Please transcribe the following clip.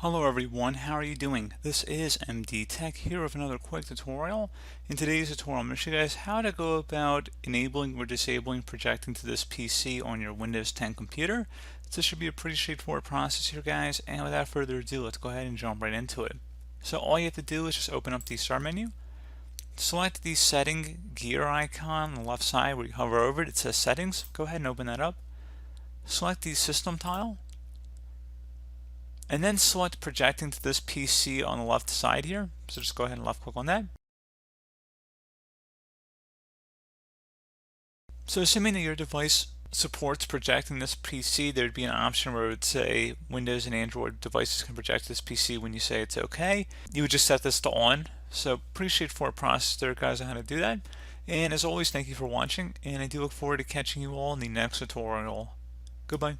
Hello everyone, how are you doing? This is MD Tech here with another quick tutorial. In today's tutorial, I'm going to show you guys how to go about enabling or disabling projecting to this PC on your Windows 10 computer. This should be a pretty straightforward process here, guys, and without further ado, let's go ahead and jump right into it. So all you have to do is just open up the Start menu, select the setting gear icon on the left side where you hover over it. It says Settings. Go ahead and open that up. Select the System tile, and then select projecting to this PC on the left side here. So just go ahead and left click on that. So assuming that your device supports projecting this PC, there'd be an option where it would say Windows and Android devices can project this PC. When you say it's okay, you would just set this to on. So pretty straightforward process there, guys, on how to do that. And as always, thank you for watching, and I do look forward to catching you all in the next tutorial. Goodbye.